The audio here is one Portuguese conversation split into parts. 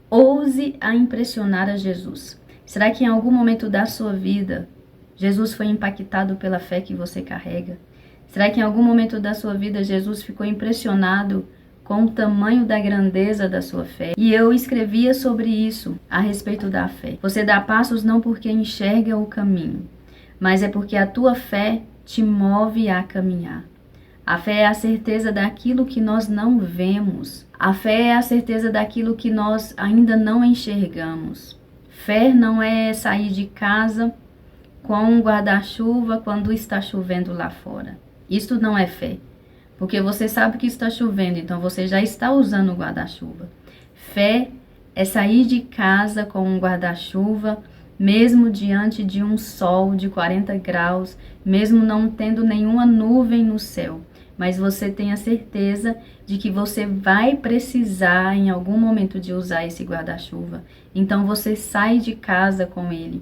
Ouse a impressionar a Jesus. Será que em algum momento da sua vida, Jesus foi impactado pela fé que você carrega? Será que em algum momento da sua vida, Jesus ficou impressionado com o tamanho da grandeza da sua fé? E eu escrevia sobre isso, a respeito da fé. Você dá passos não porque enxerga o caminho, mas é porque a tua fé te move a caminhar. A fé é a certeza daquilo que nós não vemos. A fé é a certeza daquilo que nós ainda não enxergamos. Fé não é sair de casa com um guarda-chuva quando está chovendo lá fora. Isto não é fé, porque você sabe que está chovendo, então você já está usando o guarda-chuva. Fé é sair de casa com um guarda-chuva, mesmo diante de um sol de 40 graus, mesmo não tendo nenhuma nuvem no céu. Mas você tem a certeza de que você vai precisar em algum momento de usar esse guarda-chuva. Então você sai de casa com ele.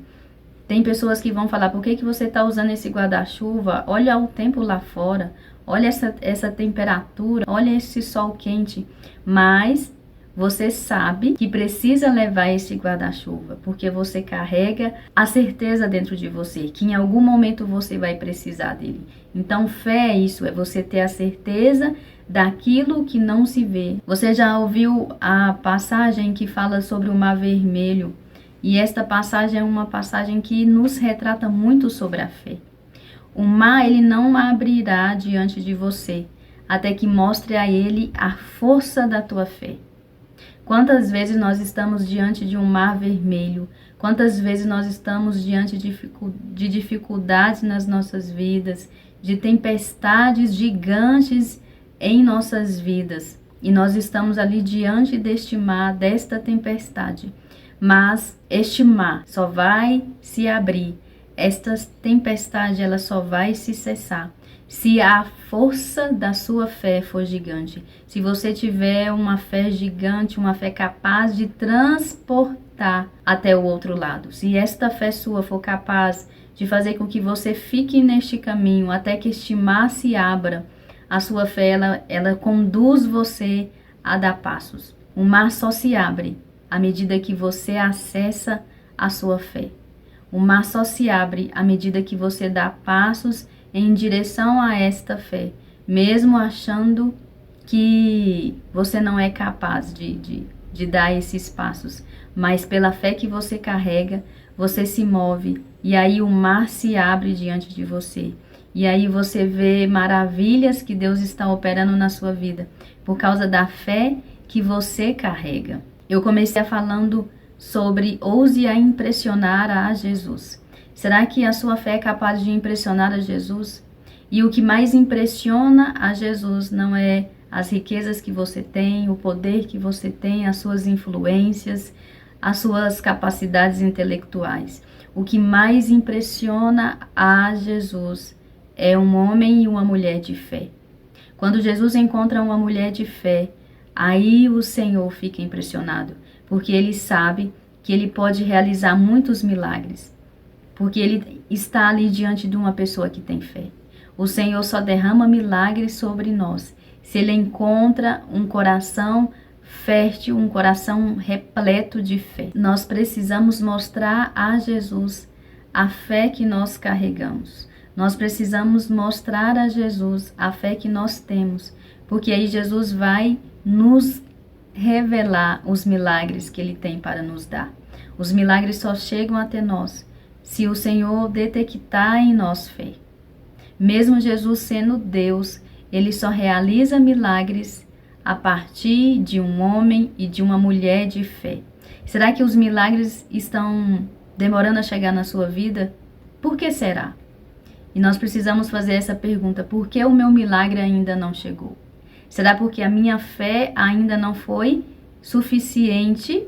Tem pessoas que vão falar, por que você está usando esse guarda-chuva? Olha o tempo lá fora, olha essa temperatura, olha esse sol quente. Mas você sabe que precisa levar esse guarda-chuva, porque você carrega a certeza dentro de você, que em algum momento você vai precisar dele. Então fé é isso, é você ter a certeza daquilo que não se vê. Você já ouviu a passagem que fala sobre o Mar Vermelho? E esta passagem é uma passagem que nos retrata muito sobre a fé. O mar, ele não abrirá diante de você, até que mostre a ele a força da tua fé. Quantas vezes nós estamos diante de um mar vermelho? Quantas vezes nós estamos diante de dificuldades nas nossas vidas, de tempestades gigantes em nossas vidas? E nós estamos ali diante deste mar, desta tempestade. Mas este mar só vai se abrir, esta tempestade ela só vai se cessar se a força da sua fé for gigante. Se você tiver uma fé gigante, uma fé capaz de transportar até o outro lado. Se esta fé sua for capaz de fazer com que você fique neste caminho até que este mar se abra, a sua fé ela conduz você a dar passos. O mar só se abre à medida que você acessa a sua fé. O mar só se abre à medida que você dá passos em direção a esta fé, mesmo achando que você não é capaz de dar esses passos. Mas pela fé que você carrega, você se move e aí o mar se abre diante de você. E aí você vê maravilhas que Deus está operando na sua vida, por causa da fé que você carrega. Eu comecei falando sobre ouse a impressionar a Jesus. Será que a sua fé é capaz de impressionar a Jesus? E o que mais impressiona a Jesus não é as riquezas que você tem, o poder que você tem, as suas influências, as suas capacidades intelectuais. O que mais impressiona a Jesus é um homem e uma mulher de fé. Quando Jesus encontra uma mulher de fé, aí o Senhor fica impressionado, porque ele sabe que ele pode realizar muitos milagres, porque ele está ali diante de uma pessoa que tem fé. O Senhor só derrama milagres sobre nós se ele encontra um coração fértil, um coração repleto de fé. Nós precisamos mostrar a Jesus a fé que nós carregamos. Nós precisamos mostrar a Jesus a fé que nós temos, porque aí Jesus vai nos revelar os milagres que ele tem para nos dar. Os milagres só chegam até nós se o Senhor detectar em nós fé. Mesmo Jesus sendo Deus, ele só realiza milagres a partir de um homem e de uma mulher de fé. Será que os milagres estão demorando a chegar na sua vida? Por que será? E nós precisamos fazer essa pergunta: por que o meu milagre ainda não chegou? Será porque a minha fé ainda não foi suficiente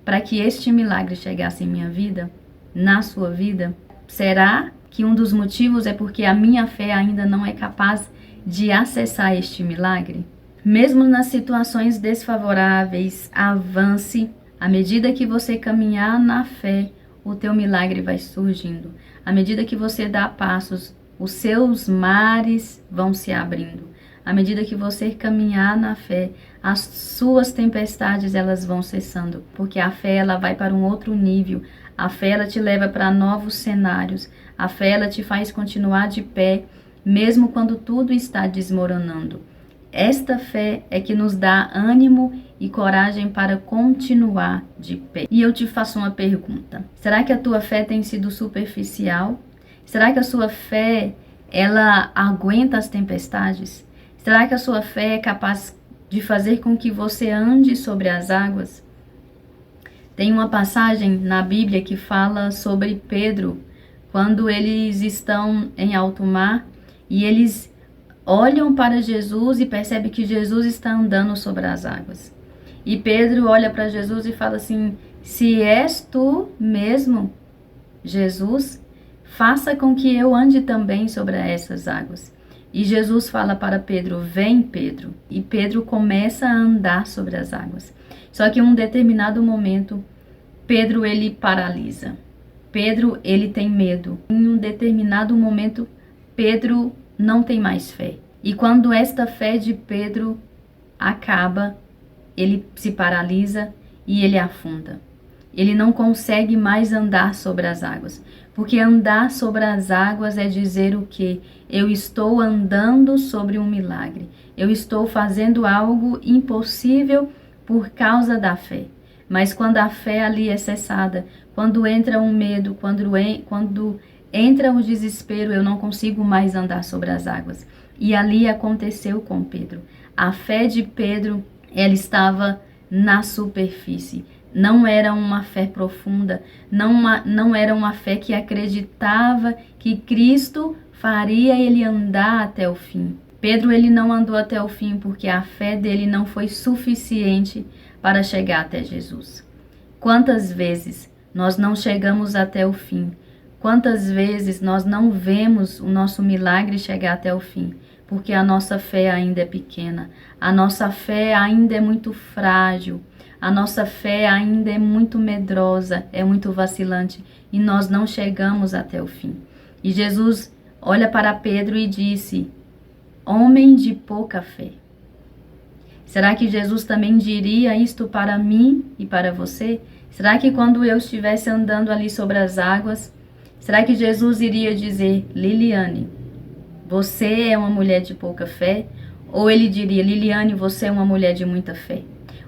para que este milagre chegasse em minha vida, na sua vida? Será que um dos motivos é porque a minha fé ainda não é capaz de acessar este milagre? Mesmo nas situações desfavoráveis, avance. À medida que você caminhar na fé, o teu milagre vai surgindo. À medida que você dá passos, os seus mares vão se abrindo. À medida que você caminhar na fé, as suas tempestades elas vão cessando, porque a fé ela vai para um outro nível. A fé ela te leva para novos cenários. A fé ela te faz continuar de pé, mesmo quando tudo está desmoronando. Esta fé é que nos dá ânimo e coragem para continuar de pé. E eu te faço uma pergunta. Será que a tua fé tem sido superficial? Será que a sua fé, ela aguenta as tempestades? Será que a sua fé é capaz de fazer com que você ande sobre as águas? Tem uma passagem na Bíblia que fala sobre Pedro, quando eles estão em alto mar e eles olham para Jesus e percebem que Jesus está andando sobre as águas. E Pedro olha para Jesus e fala assim: se és tu mesmo, Jesus, faça com que eu ande também sobre essas águas. E Jesus fala para Pedro: vem, Pedro. E Pedro começa a andar sobre as águas. Só que em um determinado momento, Pedro ele paralisa. Pedro ele tem medo. Em um determinado momento, Pedro não tem mais fé. E quando esta fé de Pedro acaba, ele se paralisa e ele afunda. Ele não consegue mais andar sobre as águas. Porque andar sobre as águas é dizer o quê? Eu estou andando sobre um milagre. Eu estou fazendo algo impossível por causa da fé. Mas quando a fé ali é cessada, quando entra um medo, quando entra o desespero, eu não consigo mais andar sobre as águas. E ali aconteceu com Pedro. A fé de Pedro, ela estava na superfície. Não era uma fé profunda, não era uma fé que acreditava que Cristo faria ele andar até o fim. Pedro ele não andou até o fim porque a fé dele não foi suficiente para chegar até Jesus. Quantas vezes nós não chegamos até o fim? Quantas vezes nós não vemos o nosso milagre chegar até o fim? Porque a nossa fé ainda é pequena, a nossa fé ainda é muito frágil, a nossa fé ainda é muito medrosa, é muito vacilante e nós não chegamos até o fim. E Jesus olha para Pedro e disse: homem de pouca fé. Será que Jesus também diria isto para mim e para você? Será que quando eu estivesse andando ali sobre as águas, será que Jesus iria dizer: Liliane, você é uma mulher de pouca fé? Ou ele diria: Liliane, você é uma mulher de muita fé?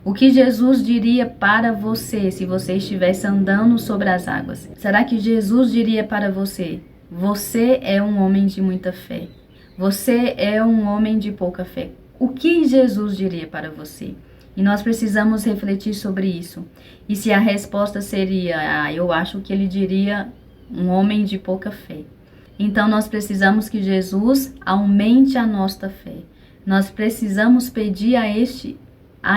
O que Jesus diria para você se você estivesse andando sobre as águas? Será que Jesus diria para você: você é um homem de muita fé? Você é um homem de pouca fé? O que Jesus diria para você? E nós precisamos refletir sobre isso. E se a resposta seria: eu acho que ele diria um homem de pouca fé. Então nós precisamos que Jesus aumente a nossa fé. Nós precisamos pedir a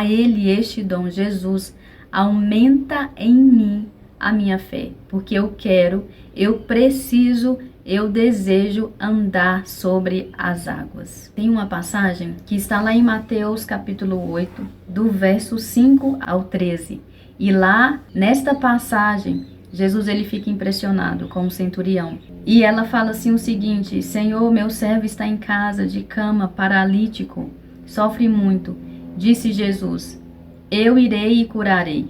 ele este dom. Jesus, aumenta em mim a minha fé, porque eu quero, eu preciso, eu desejo andar sobre as águas. Tem uma passagem que está lá em Mateus capítulo 8, do verso 5 ao 13. E lá, nesta passagem, Jesus ele fica impressionado com o centurião. E ela fala assim o seguinte: Senhor, meu servo está em casa, de cama, paralítico, sofre muito. Disse Jesus: eu irei e curarei.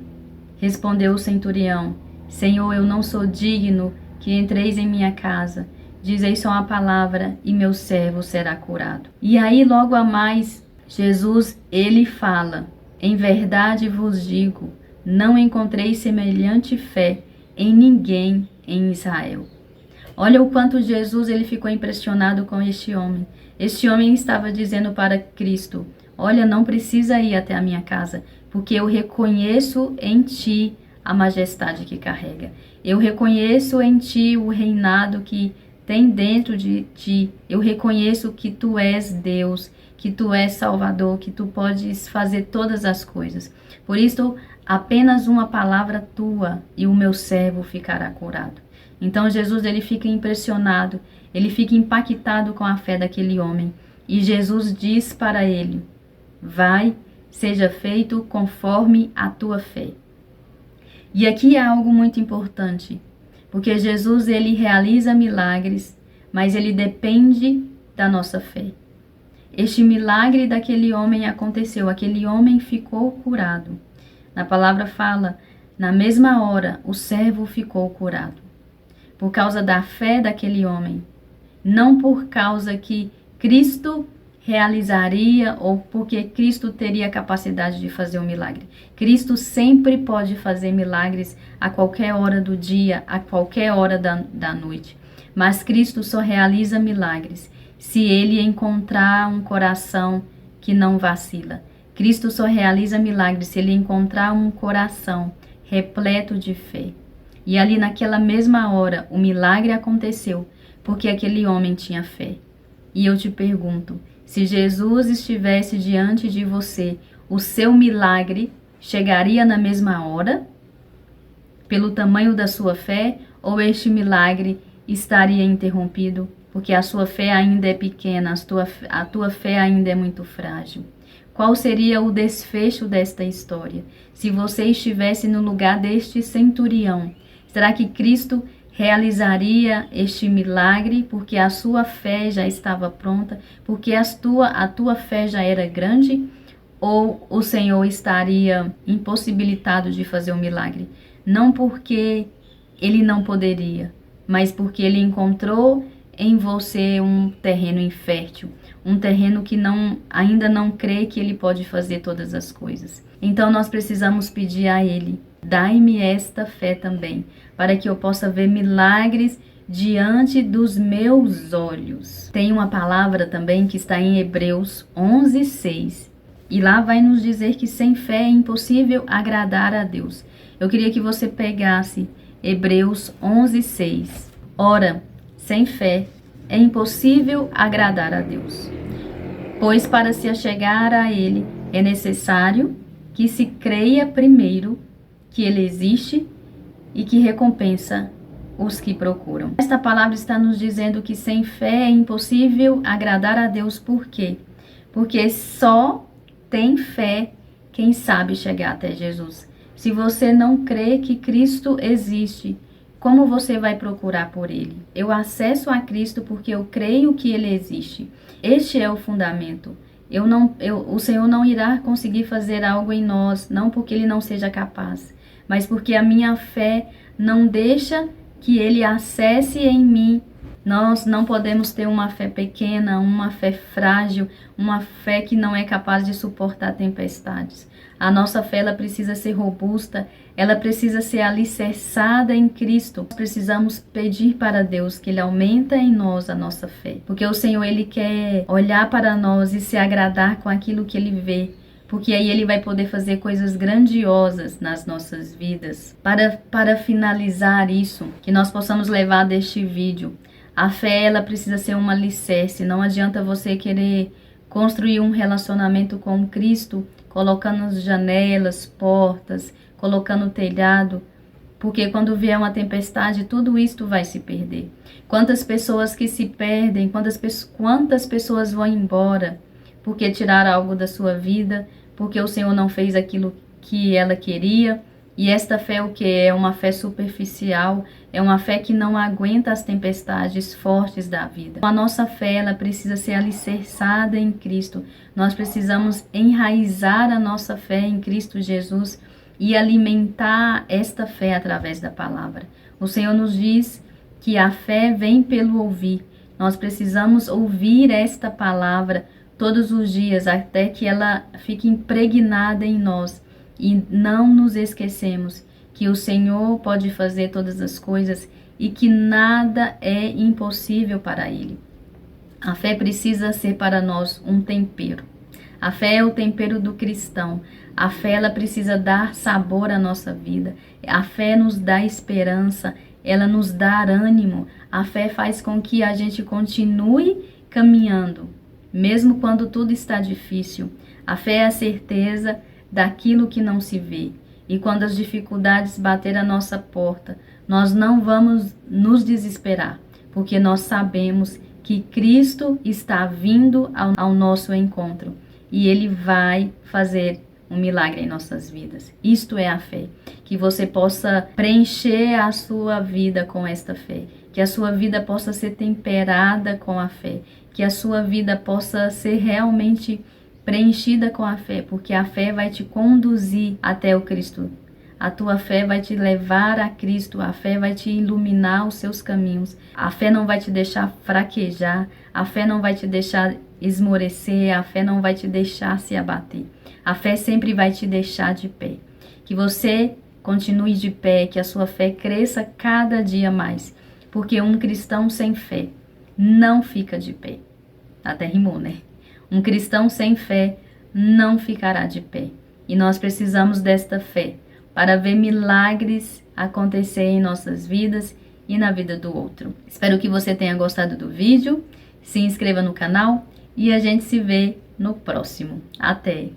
Respondeu o centurião: Senhor, eu não sou digno que entreis em minha casa. Dizei só a palavra e meu servo será curado. E aí logo a mais, Jesus ele fala: em verdade vos digo, não encontrei semelhante fé em ninguém em Israel. Olha o quanto Jesus ele ficou impressionado com este homem. Este homem estava dizendo para Cristo: olha, não precisa ir até a minha casa, porque eu reconheço em ti a majestade que carrega. Eu reconheço em ti o reinado que tem dentro de ti. Eu reconheço que tu és Deus, que tu és Salvador, que tu podes fazer todas as coisas. Por isso, apenas uma palavra tua e o meu servo ficará curado. Então Jesus ele fica impressionado, ele fica impactado com a fé daquele homem. E Jesus diz para ele: vai, seja feito conforme a tua fé. E aqui há algo muito importante, porque Jesus ele realiza milagres, mas ele depende da nossa fé. este milagre daquele homem aconteceu, aquele homem ficou curado. Na palavra fala, na mesma hora, o servo ficou curado. Por causa da fé daquele homem. Não por causa que Cristo realizaria ou porque Cristo teria capacidade de fazer um milagre. Cristo sempre pode fazer milagres a qualquer hora do dia, a qualquer hora da noite. Mas Cristo só realiza milagres se ele encontrar um coração que não vacila. Cristo só realiza milagres se ele encontrar um coração repleto de fé. E ali naquela mesma hora, o milagre aconteceu, porque aquele homem tinha fé. E eu te pergunto, se Jesus estivesse diante de você, o seu milagre chegaria na mesma hora? Pelo tamanho da sua fé? Ou este milagre estaria interrompido? Porque a sua fé ainda é pequena, a tua fé ainda é muito frágil. Qual seria o desfecho desta história? Se você estivesse no lugar deste centurião, será que Cristo realizaria este milagre porque a sua fé já estava pronta, porque a tua fé já era grande? Ou o Senhor estaria impossibilitado de fazer o milagre? Não porque ele não poderia, mas porque ele encontrou em você um terreno infértil, um terreno que ainda não crê que ele pode fazer todas as coisas. Então nós precisamos pedir a ele, dai-me esta fé também, para que eu possa ver milagres diante dos meus olhos. Tem uma palavra também que está em Hebreus 11:6, e lá vai nos dizer que sem fé é impossível agradar a Deus. Eu queria que você pegasse Hebreus 11:6. Ora, sem fé é impossível agradar a Deus, pois para se achegar a Ele é necessário que se creia primeiro que Ele existe e que recompensa os que procuram. Esta palavra está nos dizendo que sem fé é impossível agradar a Deus. Por quê? Porque só tem fé quem sabe chegar até Jesus. Se você não crê que Cristo existe, como você vai procurar por Ele? Eu acesso a Cristo porque eu creio que Ele existe. Este é o fundamento. O Senhor não irá conseguir fazer algo em nós, não porque Ele não seja capaz, mas porque a minha fé não deixa que Ele acesse em mim. Nós não podemos ter uma fé pequena, uma fé frágil, uma fé que não é capaz de suportar tempestades. A nossa fé ela precisa ser robusta, ela precisa ser alicerçada em Cristo. Nós precisamos pedir para Deus que Ele aumenta em nós a nossa fé. Porque o Senhor, Ele quer olhar para nós e se agradar com aquilo que Ele vê. Porque aí Ele vai poder fazer coisas grandiosas nas nossas vidas. Para finalizar isso, que nós possamos levar deste vídeo, a fé ela precisa ser um alicerce. Não adianta você querer construir um relacionamento com Cristo colocando as janelas, portas, colocando telhado, porque quando vier uma tempestade, tudo isto vai se perder. Quantas pessoas que se perdem, quantas pessoas vão embora porque tiraram algo da sua vida, porque o Senhor não fez aquilo que ela queria. E esta fé o que é? Uma fé superficial, é uma fé que não aguenta as tempestades fortes da vida. A nossa fé ela precisa ser alicerçada em Cristo. Nós precisamos enraizar a nossa fé em Cristo Jesus e alimentar esta fé através da palavra. O Senhor nos diz que a fé vem pelo ouvir. Nós precisamos ouvir esta palavra todos os dias até que ela fique impregnada em nós. E não nos esquecemos que o Senhor pode fazer todas as coisas e que nada é impossível para Ele. A fé precisa ser para nós um tempero. A fé é o tempero do cristão. A fé ela precisa dar sabor à nossa vida. A fé nos dá esperança, ela nos dá ânimo. A fé faz com que a gente continue caminhando, mesmo quando tudo está difícil. A fé é a certeza daquilo que não se vê. E quando as dificuldades bater à nossa porta, nós não vamos nos desesperar, porque nós sabemos que Cristo está vindo ao nosso encontro e Ele vai fazer um milagre em nossas vidas. Isto é a fé. Que você possa preencher a sua vida com esta fé. que a sua vida possa ser temperada com a fé, que a sua vida possa ser realmente preenchida com a fé, porque a fé vai te conduzir até o Cristo. A tua fé vai te levar a Cristo, a fé vai te iluminar os seus caminhos. A fé não vai te deixar fraquejar, a fé não vai te deixar esmorecer, a fé não vai te deixar se abater. A fé sempre vai te deixar de pé. Que você continue de pé, que a sua fé cresça cada dia mais, porque um cristão sem fé não fica de pé. Até rimou, né? Um cristão sem fé não ficará de pé. E nós precisamos desta fé para ver milagres acontecer em nossas vidas e na vida do outro. Espero que você tenha gostado do vídeo. Se inscreva no canal e a gente se vê no próximo. Até!